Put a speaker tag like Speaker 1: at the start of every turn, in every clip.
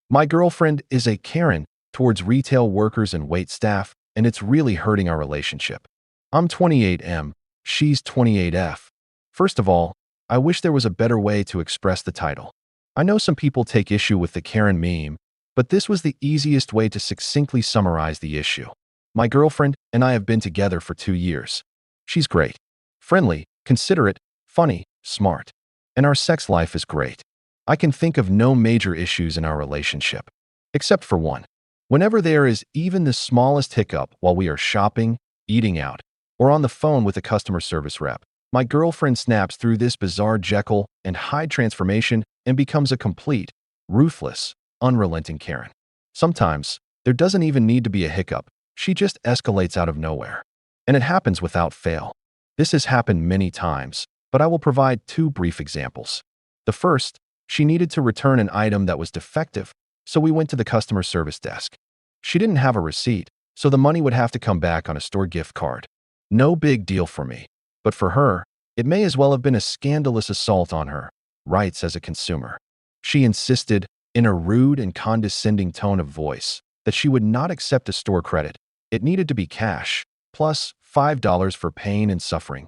Speaker 1: My girlfriend is a Karen towards retail workers and wait staff, and it's really hurting our relationship. I'm 28M, she's 28F. First of all, I wish there was a better way to express the title. I know some people take issue with the Karen meme, but this was the easiest way to succinctly summarize the issue. My girlfriend and I have been together for 2 years. She's great, friendly, considerate, funny, smart, and our sex life is great. I can think of no major issues in our relationship, except for one. Whenever there is even the smallest hiccup while we are shopping, eating out, or on the phone with a customer service rep, my girlfriend snaps through this bizarre Jekyll and Hyde transformation and becomes a complete, ruthless, unrelenting Karen. Sometimes, there doesn't even need to be a hiccup. She just escalates out of nowhere. And it happens without fail. This has happened many times, but I will provide 2 brief examples. The first, she needed to return an item that was defective, so we went to the customer service desk. She didn't have a receipt, so the money would have to come back on a store gift card. No big deal for me, but for her, it may as well have been a scandalous assault on her rights as a consumer. She insisted, in a rude and condescending tone of voice, that she would not accept a store credit. It needed to be cash, plus $5 for pain and suffering.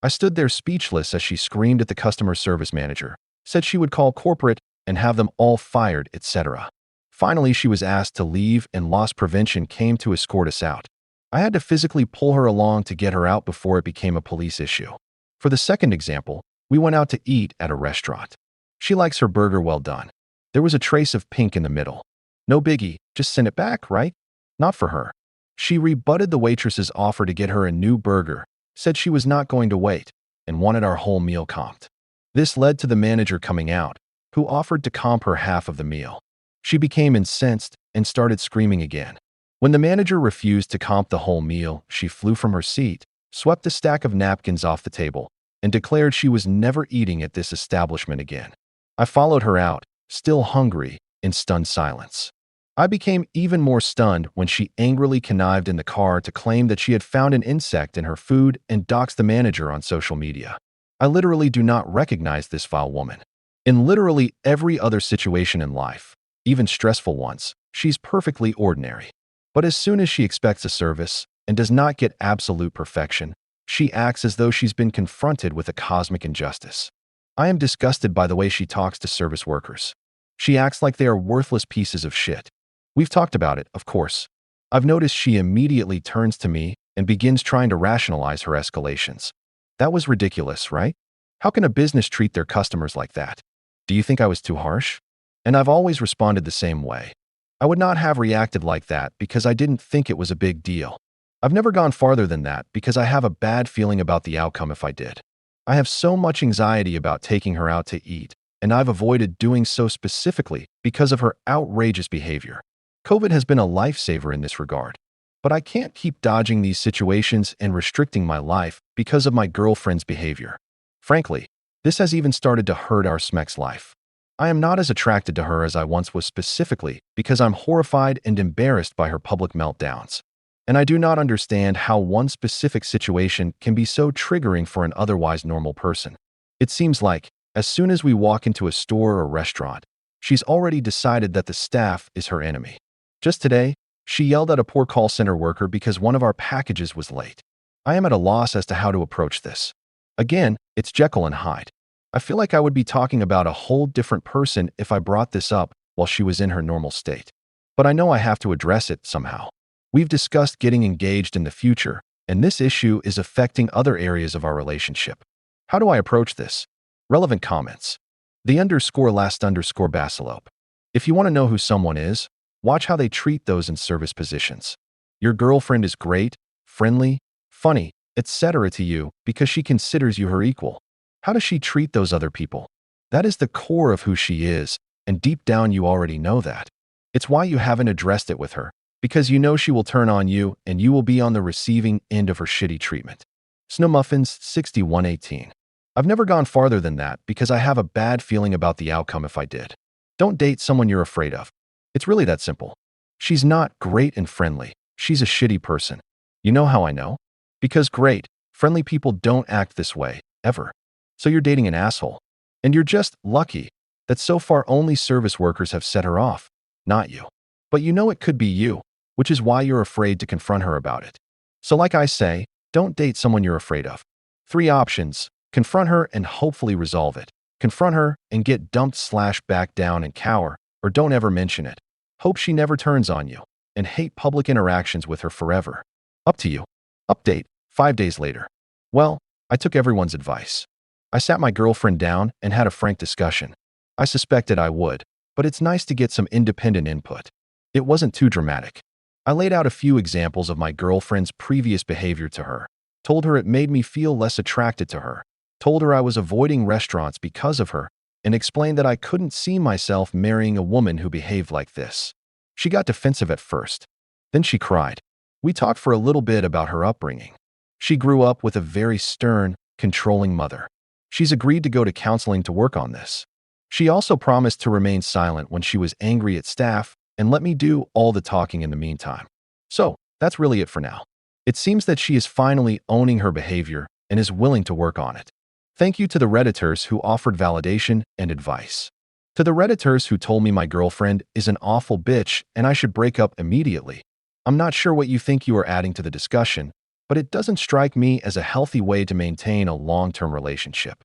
Speaker 1: I stood there speechless as she screamed at the customer service manager, said she would call corporate and have them all fired, etc. Finally, she was asked to leave and loss prevention came to escort us out. I had to physically pull her along to get her out before it became a police issue. For the second example, we went out to eat at a restaurant. She likes her burger well done. There was a trace of pink in the middle. No biggie, just send it back, right? Not for her. She rebutted the waitress's offer to get her a new burger, said she was not going to wait, and wanted our whole meal comped. This led to the manager coming out, who offered to comp her half of the meal. She became incensed and started screaming again. When the manager refused to comp the whole meal, she flew from her seat, swept a stack of napkins off the table, and declared she was never eating at this establishment again. I followed her out, still hungry, in stunned silence. I became even more stunned when she angrily connived in the car to claim that she had found an insect in her food and doxed the manager on social media. I literally do not recognize this vile woman. In literally every other situation in life, even stressful ones, she's perfectly ordinary. But as soon as she expects a service and does not get absolute perfection, she acts as though she's been confronted with a cosmic injustice. I am disgusted by the way she talks to service workers. She acts like they are worthless pieces of shit. We've talked about it, of course. I've noticed she immediately turns to me and begins trying to rationalize her escalations. That was ridiculous, right? How can a business treat their customers like that? Do you think I was too harsh? And I've always responded the same way. I would not have reacted like that because I didn't think it was a big deal. I've never gone farther than that because I have a bad feeling about the outcome if I did. I have so much anxiety about taking her out to eat, and I've avoided doing so specifically because of her outrageous behavior. COVID has been a lifesaver in this regard, but I can't keep dodging these situations and restricting my life because of my girlfriend's behavior. Frankly, this has even started to hurt our Smex's life. I am not as attracted to her as I once was specifically because I'm horrified and embarrassed by her public meltdowns. And I do not understand how one specific situation can be so triggering for an otherwise normal person. It seems like, as soon as we walk into a store or restaurant, she's already decided that the staff is her enemy. Just today, she yelled at a poor call center worker because one of our packages was late. I am at a loss as to how to approach this. Again, it's Jekyll and Hyde. I feel like I would be talking about a whole different person if I brought this up while she was in her normal state. But I know I have to address it somehow. We've discussed getting engaged in the future, and this issue is affecting other areas of our relationship. How do I approach this? Relevant comments. The _last_basilope. If you want to know who someone is, watch how they treat those in service positions. Your girlfriend is great, friendly, funny, etc. to you because she considers you her equal. How does she treat those other people? That is the core of who she is, and deep down you already know that. It's why you haven't addressed it with her, because you know she will turn on you and you will be on the receiving end of her shitty treatment. Snowmuffins 6118. I've never gone farther than that because I have a bad feeling about the outcome if I did. Don't date someone you're afraid of. It's really that simple. She's not great and friendly. She's a shitty person. You know how I know? Because great, friendly people don't act this way, ever. So you're dating an asshole. And you're just lucky that so far only service workers have set her off. not you. But you know it could be you, which is why you're afraid to confront her about it. So like I say, don't date someone you're afraid of. 3 options. Confront her and hopefully resolve it. Confront her and get dumped/back down and cower, or don't ever mention it. Hope she never turns on you, and hate public interactions with her forever. Up to you. Update, 5 days later. Well, I took everyone's advice. I sat my girlfriend down and had a frank discussion. I suspected I would, but it's nice to get some independent input. It wasn't too dramatic. I laid out a few examples of my girlfriend's previous behavior to her, told her it made me feel less attracted to her, told her I was avoiding restaurants because of her, and explained that I couldn't see myself marrying a woman who behaved like this. She got defensive at first. Then she cried. We talked for a little bit about her upbringing. She grew up with a very stern, controlling mother. She's agreed to go to counseling to work on this. She also promised to remain silent when she was angry at staff and let me do all the talking in the meantime. So, that's really it for now. It seems that she is finally owning her behavior and is willing to work on it. Thank you to the Redditors who offered validation and advice. To the Redditors who told me my girlfriend is an awful bitch and I should break up immediately. I'm not sure what you think you are adding to the discussion, but it doesn't strike me as a healthy way to maintain a long-term relationship.